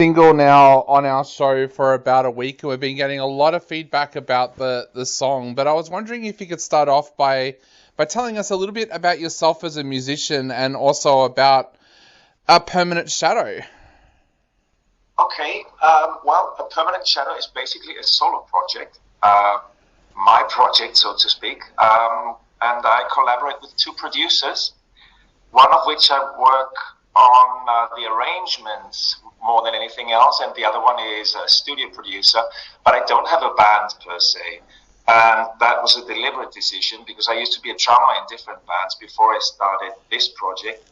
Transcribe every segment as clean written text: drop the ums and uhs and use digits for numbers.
single now on our show for about a week, and we've been getting a lot of feedback about the song. But I was wondering if you could start off by telling us a little bit about yourself as a musician and also about A Permanent Shadow. Okay, well, A Permanent Shadow is basically a solo project, my project, so to speak, and I collaborate with two producers, one of which I work on the arrangements more than anything else, and the other one is a studio producer, but I don't have a band per se. And that was a deliberate decision because I used to be a drummer in different bands before I started this project.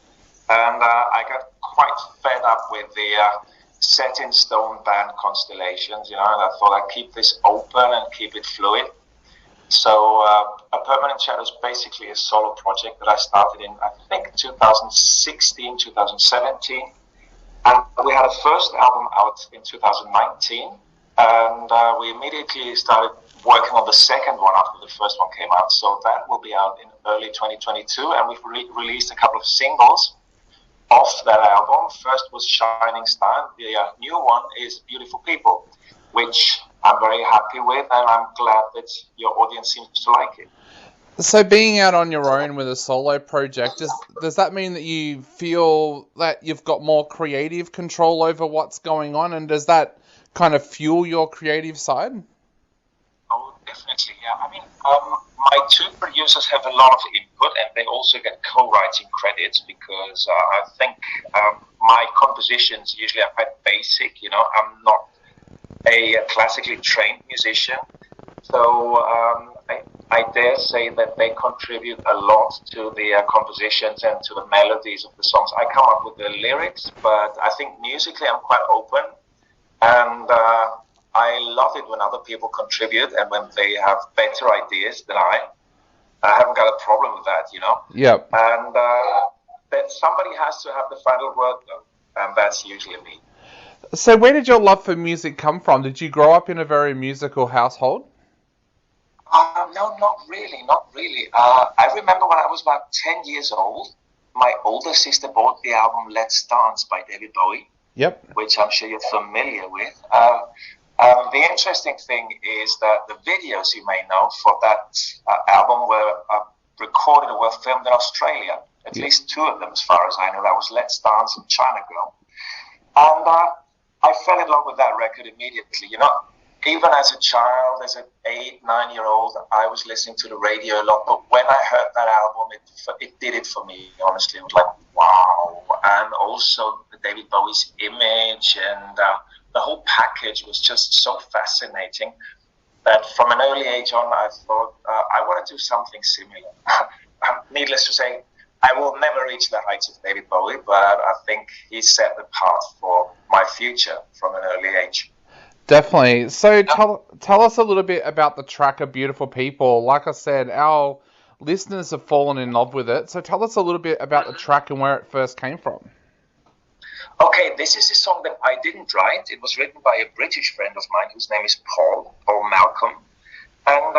And I got quite fed up with the set in stone band constellations, and I thought I'd keep this open and keep it fluid. So A Permanent Shadow is basically a solo project that I started in, I think, 2016, 2017. And we had a first album out in 2019. And we immediately started working on the second one after the first one came out. So that will be out in early 2022. And we've released a couple of singles off that album. First was Shining Star. The new one is Beautiful People, which I'm very happy with, and I'm glad that your audience seems to like it. So being out on your own with a solo project, does that mean that you feel that you've got more creative control over what's going on, and does that kind of fuel your creative side? Oh, definitely, yeah. I mean, my two producers have a lot of input, and they also get co-writing credits because I think my compositions usually are quite basic. I'm not a classically trained musician, so I dare say that they contribute a lot to the compositions and to the melodies of the songs. I come up with the lyrics, but I think musically I'm quite open, and I love it when other people contribute and when they have better ideas than I haven't got a problem with that, Yep. And that somebody has to have the final word, though, and that's usually me. So where did your love for music come from? Did you grow up in a very musical household? No, not really, not really. I remember when I was about 10 years old, my older sister bought the album Let's Dance by David Bowie. Yep. Which I'm sure you're familiar with. The interesting thing is that the videos, you may know, for that album were recorded or were filmed in Australia. At least two of them, as far as I know. That was Let's Dance and China Girl. And I fell in love with that record immediately. Even as a child, as an 8-9-year-old, I was listening to the radio a lot. But when I heard that album, it did it for me, honestly. It was like, wow. And also David Bowie's image and the whole package was just so fascinating that from an early age on, I thought, I want to do something similar. Needless to say, I will never reach the heights of David Bowie, but I think he set the path for my future from an early age. Definitely. So tell us a little bit about the track of Beautiful People. Like I said, our listeners have fallen in love with it. So tell us a little bit about the track and where it first came from. Okay, this is a song that I didn't write. It was written by a British friend of mine whose name is Paul Malcolm. And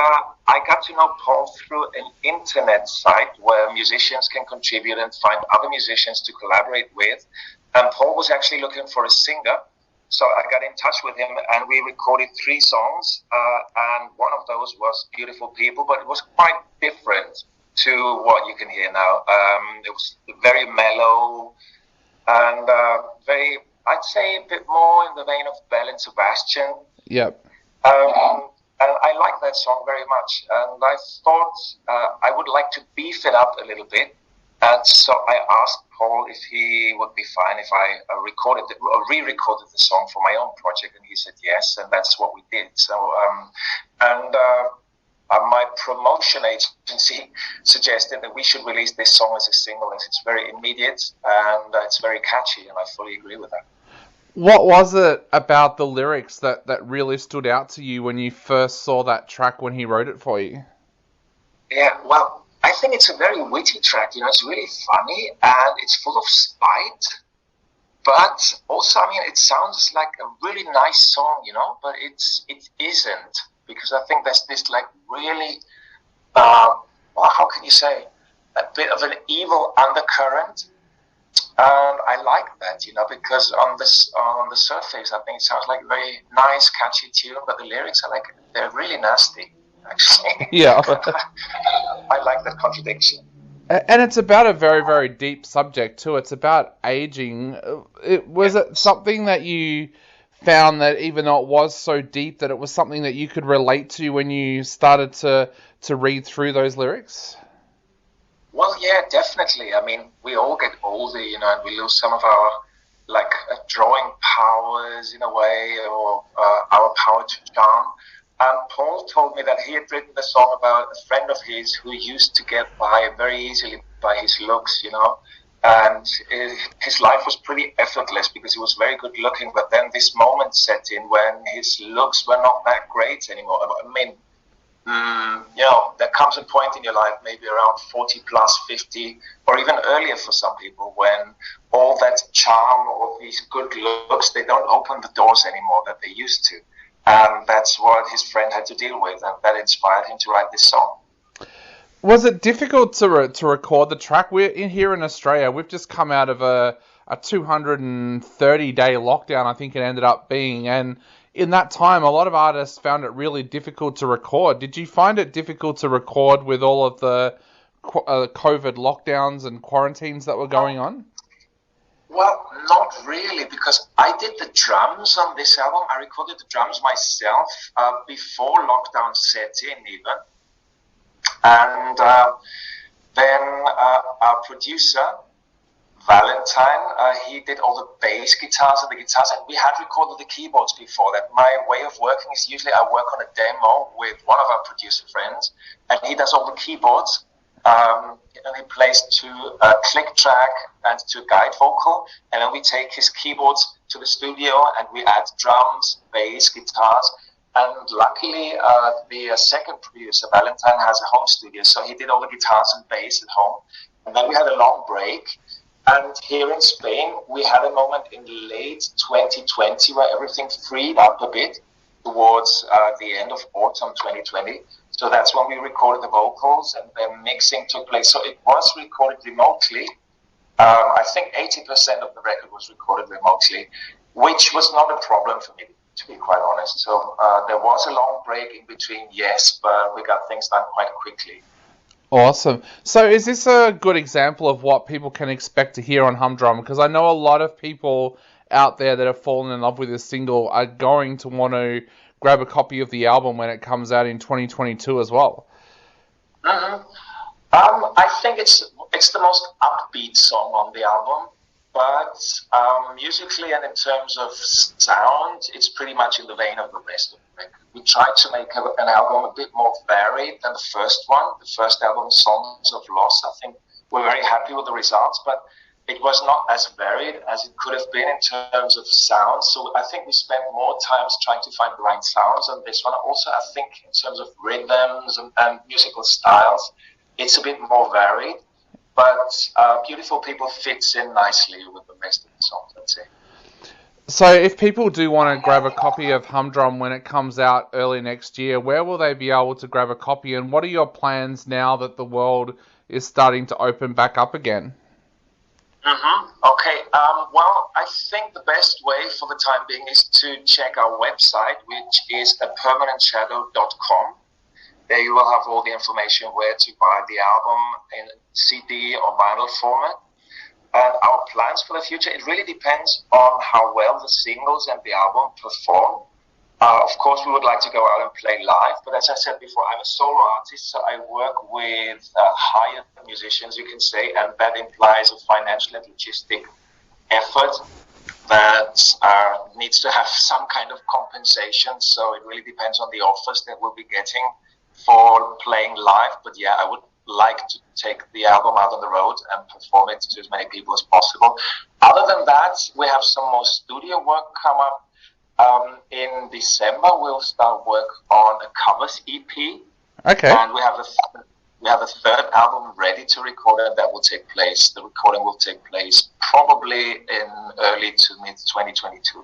I got to know Paul through an internet site where musicians can contribute and find other musicians to collaborate with. And Paul was actually looking for a singer. So I got in touch with him and we recorded 3 songs. And one of those was Beautiful People, but it was quite different to what you can hear now. It was very mellow and very, I'd say, a bit more in the vein of Belle and Sebastian. Yep. And I like that song very much. And I thought I would like to beef it up a little bit. And so I asked Paul if he would be fine if I re-recorded the song for my own project, and he said yes, and that's what we did. So, my promotion agency suggested that we should release this song as a single, as it's very immediate and it's very catchy, and I fully agree with that. What was it about the lyrics that really stood out to you when you first saw that track when he wrote it for you? Yeah, well, I think it's a very witty track. It's really funny and it's full of spite. But also, it sounds like a really nice song, but it isn't, because I think there's this really, how can you say, a bit of an evil undercurrent And I like that, because on the surface, I think it sounds like a very nice, catchy tune, but the lyrics are they're really nasty, actually. Yeah. I like that contradiction. And it's about a very, very deep subject too. It's about aging. Was it something that you found that even though it was so deep, that it was something that you could relate to when you started to read through those lyrics? Well, yeah, definitely. I mean, we all get older, and we lose some of our drawing powers in a way, or our power to charm. And Paul told me that he had written a song about a friend of his who used to get by very easily by his looks, and his life was pretty effortless because he was very good looking. But then this moment set in when his looks were not that great anymore. I mean, there comes a point in your life, maybe around 40 plus 50, or even earlier for some people, when all that charm or these good looks, they don't open the doors anymore that they used to. And that's what his friend had to deal with, and that inspired him to write this song. Was it difficult to record the track? We're here in Australia. We've just come out of a 230-day lockdown, I think it ended up being, and in that time, a lot of artists found it really difficult to record. Did you find it difficult to record with all of the COVID lockdowns and quarantines that were going on? Well, not really, because I did the drums on this album. I recorded the drums myself before lockdown set in, even. And then our producer, Valentine, he did all the bass guitars and the guitars, and we had recorded the keyboards before that. My way of working is usually I work on a demo with one of our producer friends, and he does all the keyboards, and he plays to a click track and to a guide vocal, and then we take his keyboards to the studio and we add drums, bass, guitars, and luckily the second producer, Valentine, has a home studio, so he did all the guitars and bass at home, and then we had a long break. And here in Spain, we had a moment in late 2020 where everything freed up a bit towards the end of autumn 2020. So that's when we recorded the vocals and the mixing took place. So it was recorded remotely. I think 80% of the record was recorded remotely, which was not a problem for me, to be quite honest. So there was a long break in between, yes, but we got things done quite quickly. Awesome. So is this a good example of what people can expect to hear on Humdrum? Because I know a lot of people out there that have fallen in love with this single are going to want to grab a copy of the album when it comes out in 2022 as well. Mm-hmm. I think it's the most upbeat song on the album, but musically and in terms of sound, it's pretty much in the vein of the rest of the record. We tried to make an album a bit more varied than the first one. The first album, Songs of Loss, I think we're very happy with the results, but it was not as varied as it could have been in terms of sound. So I think we spent more time trying to find the right sounds on this one. Also, I think in terms of rhythms and musical styles, it's a bit more varied. But Beautiful People fits in nicely with the rest of the songs, I'd say. So if people do want to grab a copy of Humdrum when it comes out early next year, where will they be able to grab a copy? And what are your plans now that the world is starting to open back up again? Mm-hmm. Okay. Well, I think the best way for the time being is to check our website, which is apermanentshadow.com. There you will have all the information where to buy the album in CD or vinyl format. And our plans for the future, it really depends on how well the singles and the album perform. Of course, we would like to go out and play live, but as I said before, I'm a solo artist, so I work with hired musicians, you can say, and that implies a financial and logistic effort that needs to have some kind of compensation. So it really depends on the offers that we'll be getting for playing live. But yeah, I would like to take the album out on the road and perform it to as many people as possible. Other than that, we have some more studio work come up. In December, we'll start work on a covers EP. Okay. And we have a third album ready to record, and that will take place. The recording will take place probably in early to mid 2022.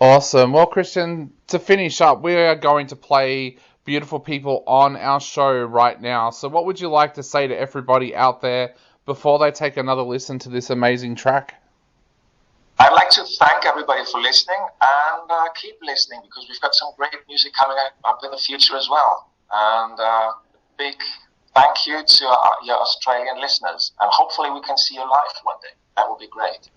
Awesome. Well, Christian, to finish up, we are going to play Beautiful People on our show right now. So what would you like to say to everybody out there before they take another listen to this amazing track? I'd like to thank everybody for listening, and keep listening, because we've got some great music coming up in the future as well. And big thank you to your Australian listeners, and hopefully we can see you live one day. That would be great.